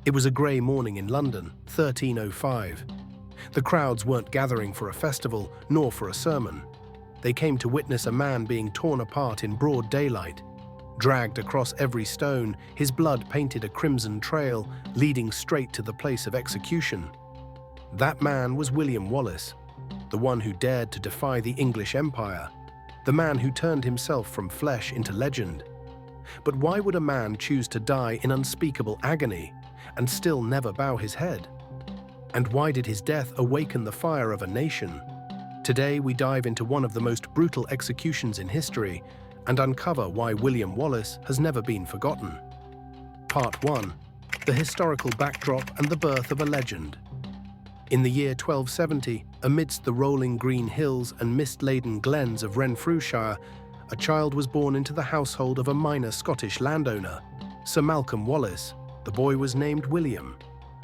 It was a grey morning in London, 1305. The crowds weren't gathering for a festival nor for a sermon. They came to witness a man being torn apart in broad daylight. Dragged across every stone, his blood painted a crimson trail leading straight to the place of execution. That man was William Wallace, the one who dared to defy the English Empire, the man who turned himself from flesh into legend. But why would a man choose to die in unspeakable agony and still never bow his head? And why did his death awaken the fire of a nation? Today we dive into one of the most brutal executions in history and uncover why William Wallace has never been forgotten. Part 1. The historical backdrop and the birth of a legend. In the year 1270, amidst the rolling green hills and mist-laden glens of Renfrewshire, a child was born into the household of a minor Scottish landowner, Sir Malcolm Wallace. The boy was named William.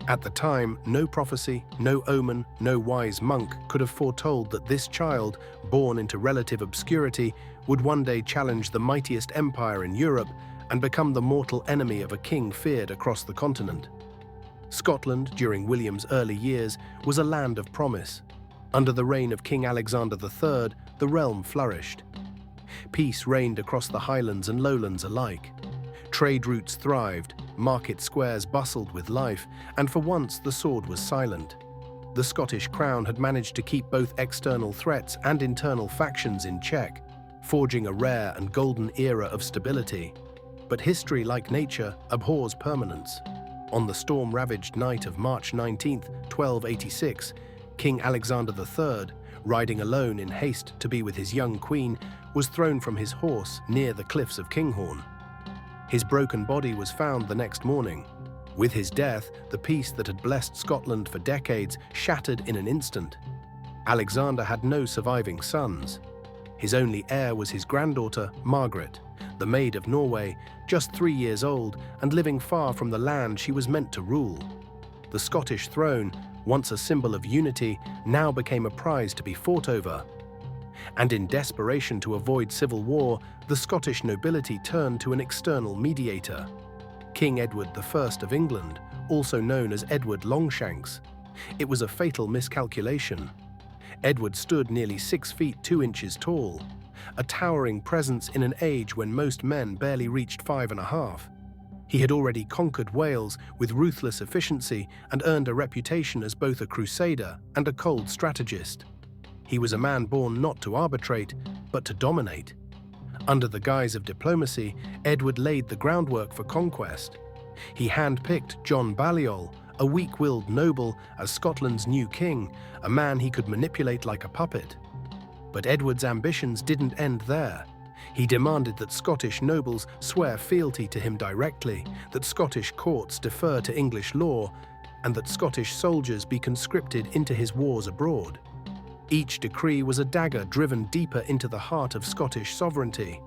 At the time, no prophecy, no omen, no wise monk could have foretold that this child, born into relative obscurity, would one day challenge the mightiest empire in Europe and become the mortal enemy of a king feared across the continent. Scotland, during William's early years, was a land of promise. Under the reign of King Alexander III, the realm flourished. Peace reigned across the highlands and lowlands alike. Trade routes thrived, market squares bustled with life, and for once the sword was silent. The Scottish crown had managed to keep both external threats and internal factions in check, forging a rare and golden era of stability. But history, like nature, abhors permanence. On the storm-ravaged night of March 19, 1286, King Alexander III, riding alone in haste to be with his young queen, was thrown from his horse near the cliffs of Kinghorn. His broken body was found the next morning. With his death, the peace that had blessed Scotland for decades shattered in an instant. Alexander had no surviving sons. His only heir was his granddaughter, Margaret, the Maid of Norway, just 3 years old and living far from the land she was meant to rule. The Scottish throne, once a symbol of unity, now became a prize to be fought over. And in desperation to avoid civil war, the Scottish nobility turned to an external mediator, King Edward I of England, also known as Edward Longshanks. It was a fatal miscalculation. Edward stood nearly 6 feet 2 inches tall, a towering presence in an age when most men barely reached 5.5. He had already conquered Wales with ruthless efficiency and earned a reputation as both a crusader and a cold strategist. He was a man born not to arbitrate, but to dominate. Under the guise of diplomacy, Edward laid the groundwork for conquest. He handpicked John Balliol, a weak-willed noble, as Scotland's new king, a man he could manipulate like a puppet. But Edward's ambitions didn't end there. He demanded that Scottish nobles swear fealty to him directly, that Scottish courts defer to English law, and that Scottish soldiers be conscripted into his wars abroad. Each decree was a dagger driven deeper into the heart of Scottish sovereignty.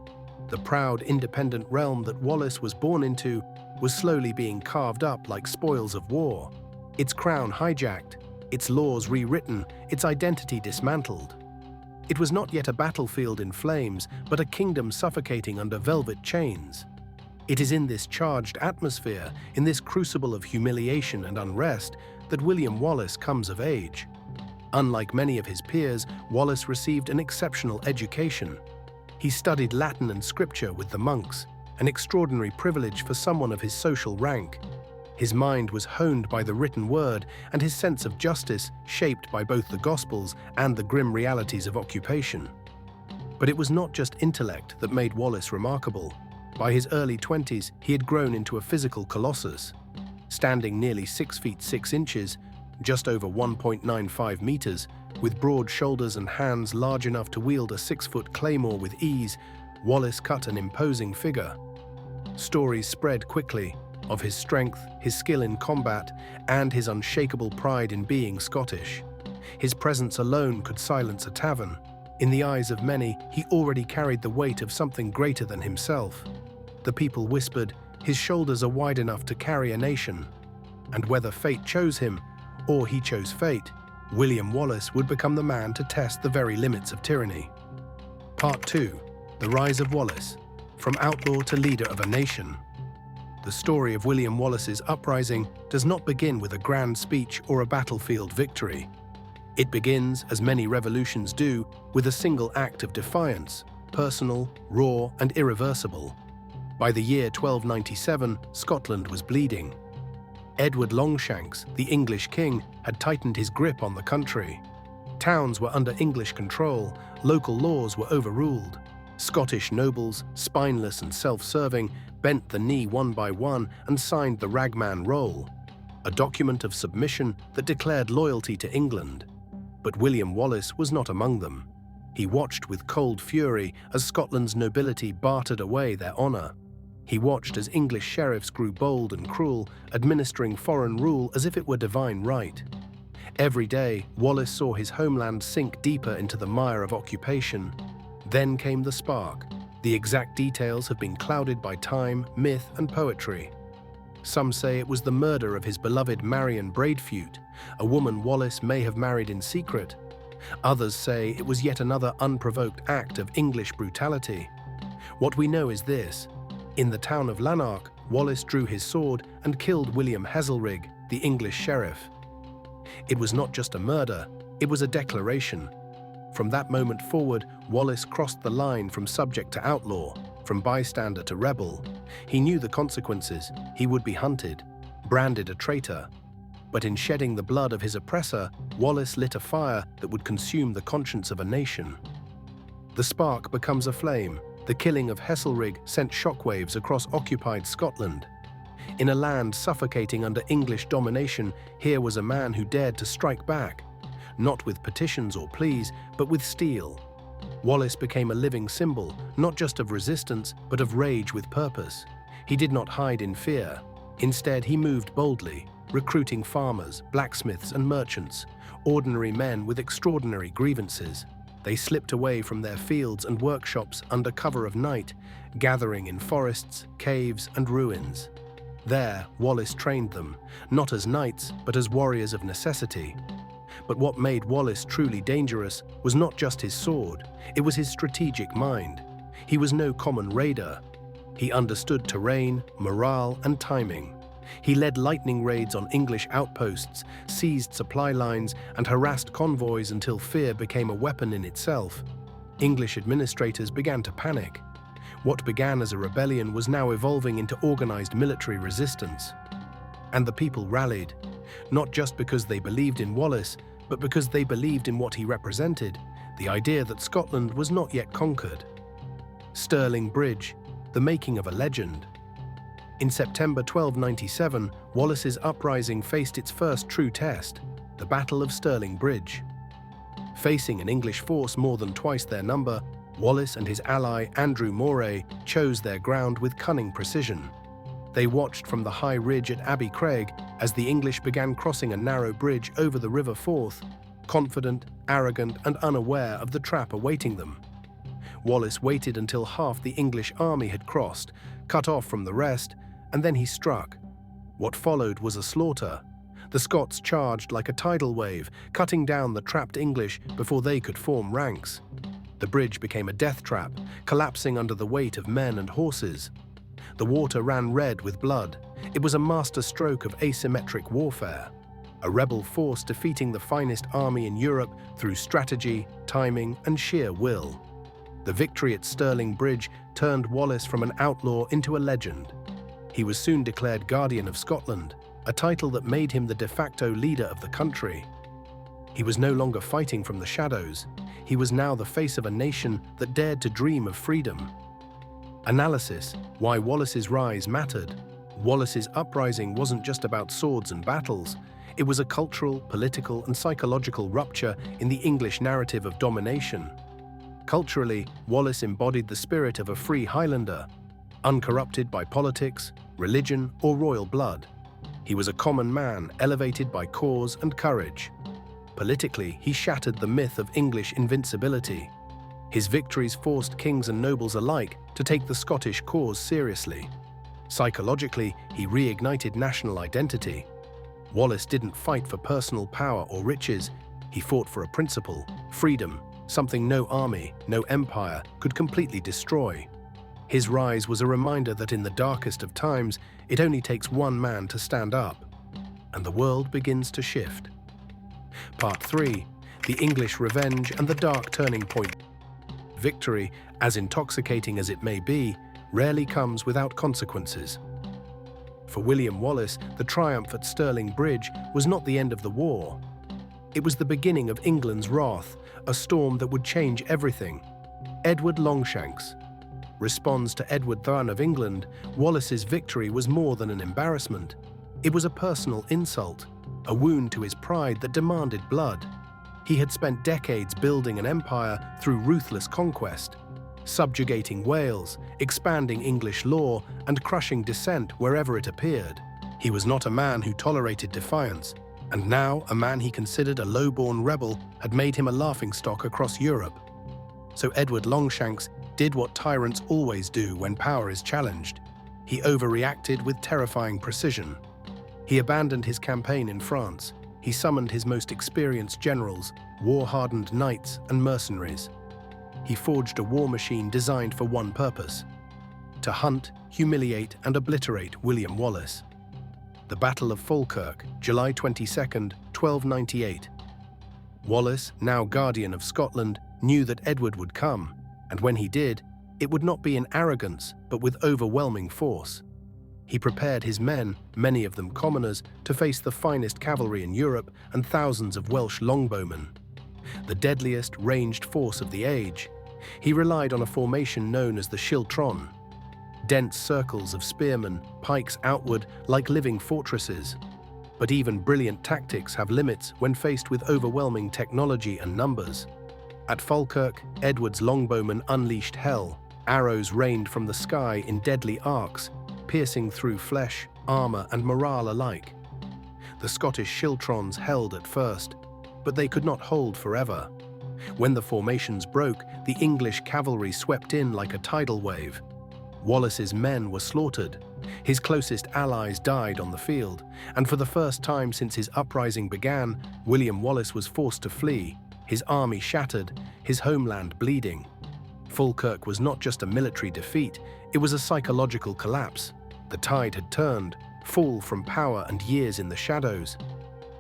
The proud, independent realm that Wallace was born into was slowly being carved up like spoils of war, its crown hijacked, its laws rewritten, its identity dismantled. It was not yet a battlefield in flames, but a kingdom suffocating under velvet chains. It is in this charged atmosphere, in this crucible of humiliation and unrest, that William Wallace comes of age. Unlike many of his peers, Wallace received an exceptional education. He studied Latin and scripture with the monks, an extraordinary privilege for someone of his social rank. His mind was honed by the written word, and his sense of justice shaped by both the Gospels and the grim realities of occupation. But it was not just intellect that made Wallace remarkable. By his early 20s, he had grown into a physical colossus. Standing nearly 6 feet 6 inches, just over 1.95 meters, with broad shoulders and hands large enough to wield a 6-foot claymore with ease, Wallace cut an imposing figure. Stories spread quickly of his strength, his skill in combat, and his unshakable pride in being Scottish. His presence alone could silence a tavern. In the eyes of many, he already carried the weight of something greater than himself. The people whispered, "His shoulders are wide enough to carry a nation." And whether fate chose him, or he chose fate, William Wallace would become the man to test the very limits of tyranny. Part 2. The Rise of Wallace, from outlaw to leader of a nation. The story of William Wallace's uprising does not begin with a grand speech or a battlefield victory. It begins, as many revolutions do, with a single act of defiance, personal, raw, and irreversible. By the year 1297, Scotland was bleeding. Edward Longshanks, the English king, had tightened his grip on the country. Towns were under English control, local laws were overruled. Scottish nobles, spineless and self-serving, bent the knee one by one and signed the Ragman Roll, a document of submission that declared loyalty to England. But William Wallace was not among them. He watched with cold fury as Scotland's nobility bartered away their honour. He watched as English sheriffs grew bold and cruel, administering foreign rule as if it were divine right. Every day, Wallace saw his homeland sink deeper into the mire of occupation. Then came the spark. The exact details have been clouded by time, myth, and poetry. Some say it was the murder of his beloved Marion Braidfute, a woman Wallace may have married in secret. Others say it was yet another unprovoked act of English brutality. What we know is this. In the town of Lanark, Wallace drew his sword and killed William Heselrigg, the English sheriff. It was not just a murder, it was a declaration. From that moment forward, Wallace crossed the line from subject to outlaw, from bystander to rebel. He knew the consequences. He would be hunted, branded a traitor. But in shedding the blood of his oppressor, Wallace lit a fire that would consume the conscience of a nation. The spark becomes a flame. The killing of Heselrigg sent shockwaves across occupied Scotland. In a land suffocating under English domination, here was a man who dared to strike back, not with petitions or pleas, but with steel. Wallace became a living symbol, not just of resistance, but of rage with purpose. He did not hide in fear. Instead, he moved boldly, recruiting farmers, blacksmiths, and merchants, ordinary men with extraordinary grievances. They slipped away from their fields and workshops under cover of night, gathering in forests, caves, and ruins. There, Wallace trained them, not as knights, but as warriors of necessity. But what made Wallace truly dangerous was not just his sword, it was his strategic mind. He was no common raider. He understood terrain, morale, and timing. He led lightning raids on English outposts, seized supply lines, and harassed convoys until fear became a weapon in itself. English administrators began to panic. What began as a rebellion was now evolving into organized military resistance. And the people rallied, not just because they believed in Wallace, but because they believed in what he represented, the idea that Scotland was not yet conquered. Stirling Bridge, the making of a legend. In September 1297, Wallace's uprising faced its first true test, the Battle of Stirling Bridge. Facing an English force more than twice their number, Wallace and his ally Andrew Moray chose their ground with cunning precision. They watched from the high ridge at Abbey Craig as the English began crossing a narrow bridge over the River Forth, confident, arrogant, and unaware of the trap awaiting them. Wallace waited until half the English army had crossed, cut off from the rest, and then he struck. What followed was a slaughter. The Scots charged like a tidal wave, cutting down the trapped English before they could form ranks. The bridge became a death trap, collapsing under the weight of men and horses. The water ran red with blood. It was a master stroke of asymmetric warfare. A rebel force defeating the finest army in Europe through strategy, timing, and sheer will. The victory at Stirling Bridge turned Wallace from an outlaw into a legend. He was soon declared Guardian of Scotland, a title that made him the de facto leader of the country. He was no longer fighting from the shadows. He was now the face of a nation that dared to dream of freedom. Analysis: why Wallace's rise mattered. Wallace's uprising wasn't just about swords and battles. It was a cultural, political, and psychological rupture in the English narrative of domination. Culturally, Wallace embodied the spirit of a free Highlander, uncorrupted by politics, religion, or royal blood. He was a common man, elevated by cause and courage. Politically, he shattered the myth of English invincibility. His victories forced kings and nobles alike to take the Scottish cause seriously. Psychologically, he reignited national identity. Wallace didn't fight for personal power or riches. He fought for a principle, freedom, something no army, no empire could completely destroy. His rise was a reminder that in the darkest of times, it only takes one man to stand up, and the world begins to shift. Part 3. The English Revenge and the Dark Turning Point. Victory, as intoxicating as it may be, rarely comes without consequences. For William Wallace, the triumph at Stirling Bridge was not the end of the war. It was the beginning of England's wrath, a storm that would change everything. Edward Longshanks responds to Edward III of England. Wallace's victory was more than an embarrassment. It was a personal insult, a wound to his pride that demanded blood. He had spent decades building an empire through ruthless conquest, subjugating Wales, expanding English law, and crushing dissent wherever it appeared. He was not a man who tolerated defiance, and now a man he considered a low-born rebel had made him a laughingstock across Europe. So Edward Longshanks did what tyrants always do when power is challenged. He overreacted with terrifying precision. He abandoned his campaign in France. He summoned his most experienced generals, war-hardened knights, and mercenaries. He forged a war machine designed for one purpose: to hunt, humiliate, and obliterate William Wallace. The Battle of Falkirk, July 22nd, 1298. Wallace, now Guardian of Scotland, knew that Edward would come, and when he did, it would not be in arrogance, but with overwhelming force. He prepared his men, many of them commoners, to face the finest cavalry in Europe and thousands of Welsh longbowmen, the deadliest ranged force of the age. He relied on a formation known as the schiltron, dense circles of spearmen, pikes outward like living fortresses. But even brilliant tactics have limits when faced with overwhelming technology and numbers. At Falkirk, Edward's longbowmen unleashed hell. Arrows rained from the sky in deadly arcs, piercing through flesh, armor, and morale alike. The Scottish schiltrons held at first, but they could not hold forever. When the formations broke, the English cavalry swept in like a tidal wave. Wallace's men were slaughtered. His closest allies died on the field, and for the first time since his uprising began, William Wallace was forced to flee, his army shattered, his homeland bleeding. Falkirk was not just a military defeat, it was a psychological collapse. The tide had turned, fall from power and years in the shadows.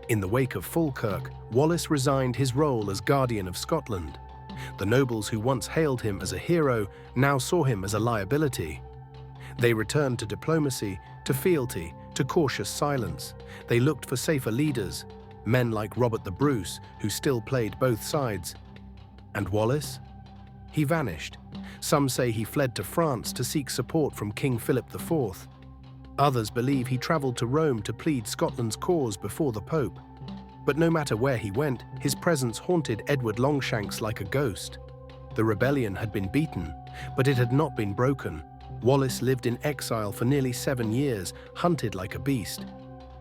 In the wake of Falkirk, Wallace resigned his role as Guardian of Scotland. The nobles who once hailed him as a hero now saw him as a liability. They returned to diplomacy, to fealty, to cautious silence. They looked for safer leaders, men like Robert the Bruce, who still played both sides. And Wallace? He vanished. Some say he fled to France to seek support from King Philip IV. Others believe he traveled to Rome to plead Scotland's cause before the Pope. But no matter where he went, his presence haunted Edward Longshanks like a ghost. The rebellion had been beaten, but it had not been broken. Wallace lived in exile for nearly 7 years, hunted like a beast.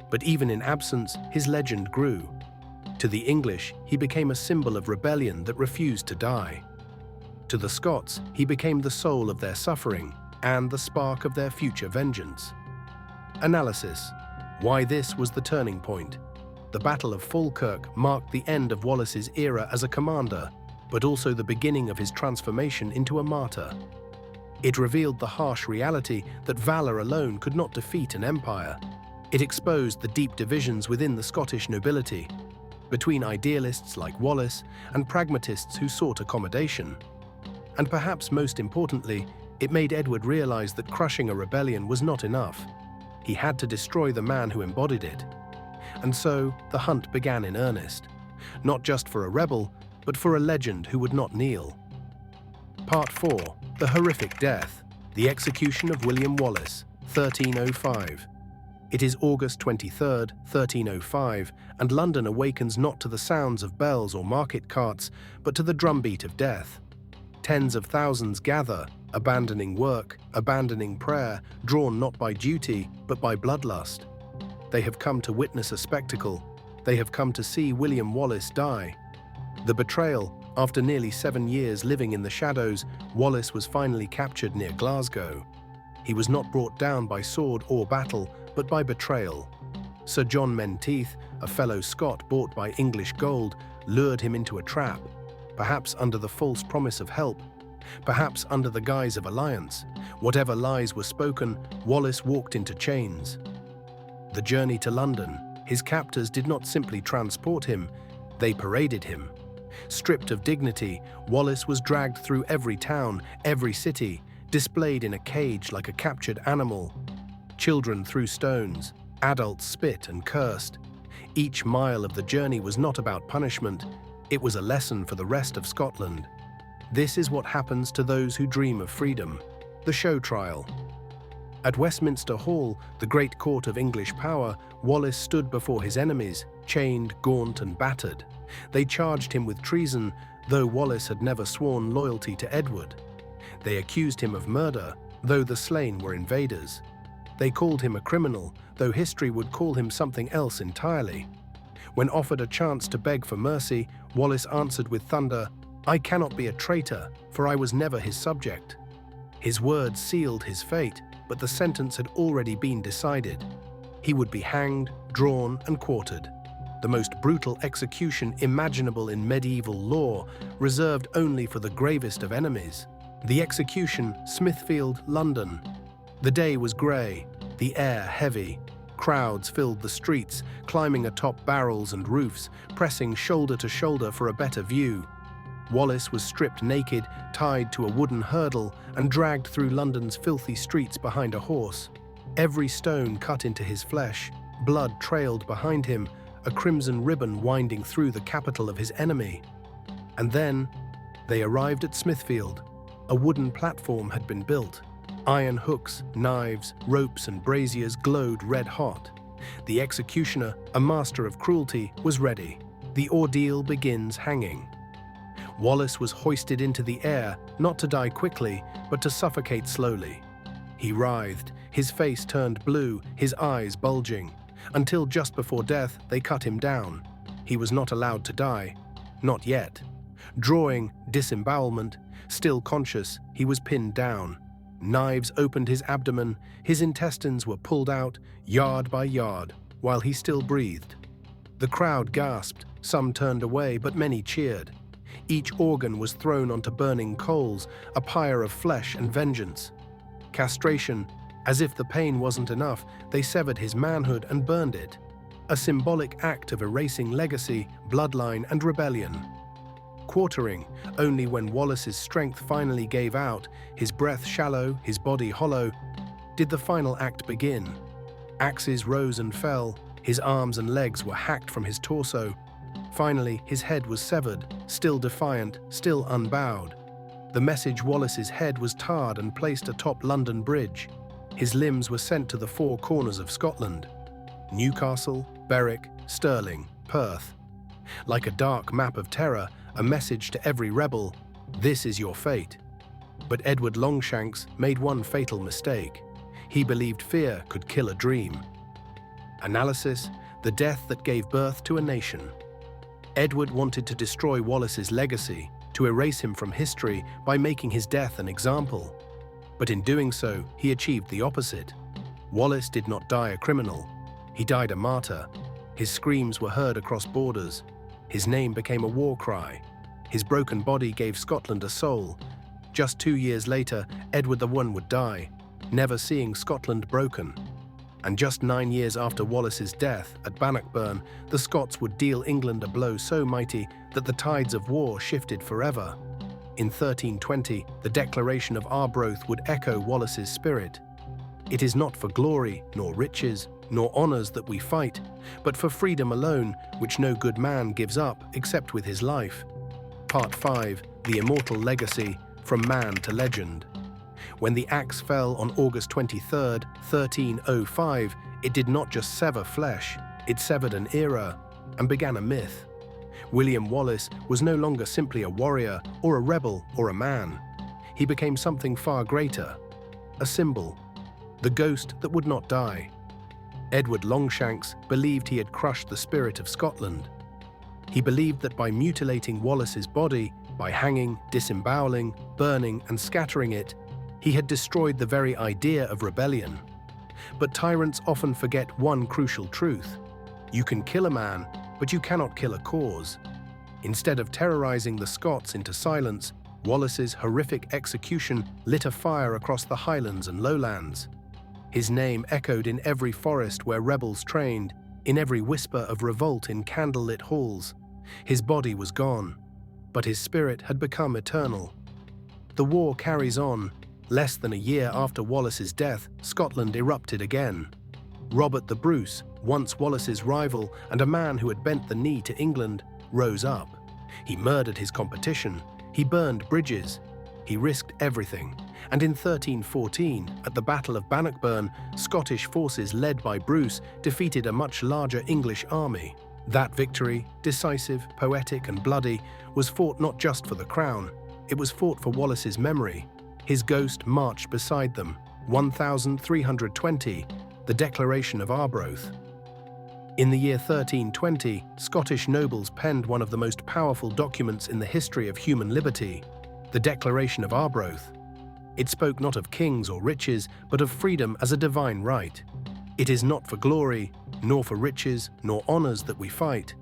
But even in absence, his legend grew. To the English, he became a symbol of rebellion that refused to die. To the Scots, he became the soul of their suffering and the spark of their future vengeance. Analysis. Why this was the turning point. The Battle of Falkirk marked the end of Wallace's era as a commander, but also the beginning of his transformation into a martyr. It revealed the harsh reality that valor alone could not defeat an empire. It exposed the deep divisions within the Scottish nobility, between idealists like Wallace and pragmatists who sought accommodation. And perhaps most importantly, it made Edward realize that crushing a rebellion was not enough. He had to destroy the man who embodied it. And so, the hunt began in earnest, not just for a rebel, but for a legend who would not kneel. Part 4. The Horrific Death. The Execution of William Wallace, 1305. It is August 23rd, 1305, and London awakens not to the sounds of bells or market carts, but to the drumbeat of death. Tens of thousands gather, abandoning work, abandoning prayer, drawn not by duty, but by bloodlust. They have come to witness a spectacle. They have come to see William Wallace die. The betrayal. After nearly 7 years living in the shadows, Wallace was finally captured near Glasgow. He was not brought down by sword or battle, but by betrayal. Sir John Menteith, a fellow Scot bought by English gold, lured him into a trap, perhaps under the false promise of help. perhaps under the guise of alliance. Whatever lies were spoken, Wallace walked into chains. The journey to London, his captors did not simply transport him, they paraded him. Stripped of dignity, Wallace was dragged through every town, every city, displayed in a cage like a captured animal. Children threw stones, adults spit and cursed. Each mile of the journey was not about punishment, it was a lesson for the rest of Scotland. This is what happens to those who dream of freedom. The show trial. At Westminster Hall, the great court of English power, Wallace stood before his enemies, chained, gaunt and battered. They charged him with treason, though Wallace had never sworn loyalty to Edward. They accused him of murder, though the slain were invaders. They called him a criminal, though history would call him something else entirely. When offered a chance to beg for mercy, Wallace answered with thunder, "I cannot be a traitor, for I was never his subject." His words sealed his fate, but the sentence had already been decided. He would be hanged, drawn, and quartered. The most brutal execution imaginable in medieval law, reserved only for the gravest of enemies. The execution, Smithfield, London. The day was grey, the air heavy. Crowds filled the streets, climbing atop barrels and roofs, pressing shoulder to shoulder for a better view. Wallace was stripped naked, tied to a wooden hurdle, and dragged through London's filthy streets behind a horse. Every stone cut into his flesh, blood trailed behind him, a crimson ribbon winding through the capital of his enemy. And then they arrived at Smithfield. A wooden platform had been built. Iron hooks, knives, ropes and braziers glowed red hot. The executioner, a master of cruelty, was ready. The ordeal begins hanging. Wallace was hoisted into the air, not to die quickly, but to suffocate slowly. He writhed, his face turned blue, his eyes bulging. Until just before death, they cut him down. He was not allowed to die. Not yet. Drawing, disembowelment, still conscious, he was pinned down. Knives opened his abdomen, his intestines were pulled out, yard by yard, while he still breathed. The crowd gasped, some turned away, but many cheered. Each organ was thrown onto burning coals, a pyre of flesh and vengeance. Castration, as if the pain wasn't enough, they severed his manhood and burned it. A symbolic act of erasing legacy, bloodline, and rebellion. Quartering, only when Wallace's strength finally gave out, his breath shallow, his body hollow, did the final act begin. Axes rose and fell, his arms and legs were hacked from his torso. Finally, his head was severed, still defiant, still unbowed. The message Wallace's head was tarred and placed atop London Bridge. His limbs were sent to the four corners of Scotland: Newcastle, Berwick, Stirling, Perth. Like a dark map of terror, a message to every rebel: this is your fate. But Edward Longshanks made one fatal mistake. He believed fear could kill a dream. Analysis: the death that gave birth to a nation. Edward wanted to destroy Wallace's legacy, to erase him from history by making his death an example. But in doing so, he achieved the opposite. Wallace did not die a criminal. He died a martyr. His screams were heard across borders. His name became a war cry. His broken body gave Scotland a soul. Just 2 years later, Edward I would die, never seeing Scotland broken. And just 9 years after Wallace's death at Bannockburn, the Scots would deal England a blow so mighty that the tides of war shifted forever. In 1320, the Declaration of Arbroath would echo Wallace's spirit. It is not for glory, nor riches, nor honours that we fight, but for freedom alone, which no good man gives up except with his life. Part 5, The Immortal Legacy, From Man to Legend. When the axe fell on August 23, 1305, it did not just sever flesh, it severed an era and began a myth. William Wallace was no longer simply a warrior or a rebel or a man. He became something far greater, a symbol, the ghost that would not die. Edward Longshanks believed he had crushed the spirit of Scotland. He believed that by mutilating Wallace's body, by hanging, disemboweling, burning and scattering it, he had destroyed the very idea of rebellion. But tyrants often forget one crucial truth. You can kill a man, but you cannot kill a cause. Instead of terrorizing the Scots into silence, Wallace's horrific execution lit a fire across the highlands and lowlands. His name echoed in every forest where rebels trained, in every whisper of revolt in candlelit halls. His body was gone, but his spirit had become eternal. The war carries on. Less than a year after Wallace's death, Scotland erupted again. Robert the Bruce, once Wallace's rival and a man who had bent the knee to England, rose up. He murdered his competition. He burned bridges. He risked everything. And in 1314, at the Battle of Bannockburn, Scottish forces led by Bruce defeated a much larger English army. That victory, decisive, poetic, and bloody, was fought not just for the crown. It was fought for Wallace's memory. His ghost marched beside them. 1320, the Declaration of Arbroath. In the year 1320, Scottish nobles penned one of the most powerful documents in the history of human liberty, the Declaration of Arbroath. It spoke not of kings or riches, but of freedom as a divine right. It is not for glory, nor for riches, nor honors that we fight,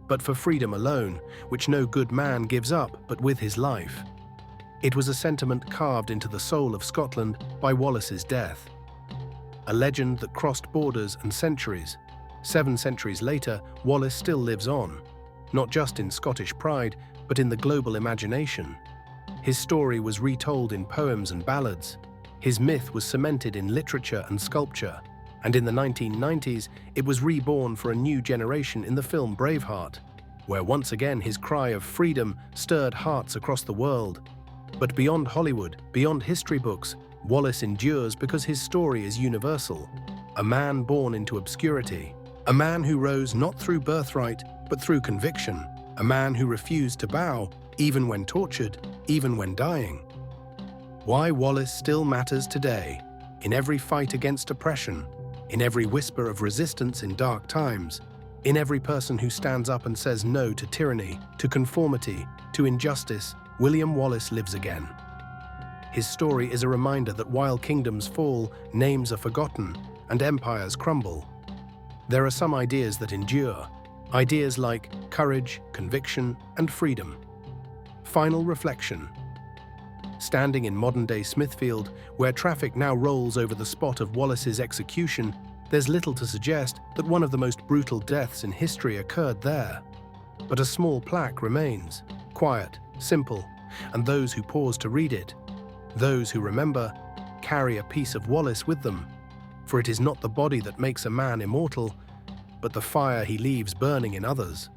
but for freedom alone, which no good man gives up but with his life. It was a sentiment carved into the soul of Scotland by Wallace's death. A legend that crossed borders and centuries. 7 centuries later, Wallace still lives on, not just in Scottish pride, but in the global imagination. His story was retold in poems and ballads. His myth was cemented in literature and sculpture. And in the 1990s, it was reborn for a new generation in the film Braveheart, where once again his cry of freedom stirred hearts across the world. But beyond Hollywood, beyond history books, Wallace endures because his story is universal. A man born into obscurity. A man who rose not through birthright, but through conviction. A man who refused to bow, even when tortured, even when dying. Why Wallace still matters today, in every fight against oppression, in every whisper of resistance in dark times, in every person who stands up and says no to tyranny, to conformity, to injustice, William Wallace lives again. His story is a reminder that while kingdoms fall, names are forgotten, and empires crumble. There are some ideas that endure, ideas like courage, conviction, and freedom. Final reflection. Standing in modern-day Smithfield, where traffic now rolls over the spot of Wallace's execution, there's little to suggest that one of the most brutal deaths in history occurred there. But a small plaque remains, quiet, simple, and those who pause to read it, those who remember, carry a piece of Wallace with them. For it is not the body that makes a man immortal, but the fire he leaves burning in others.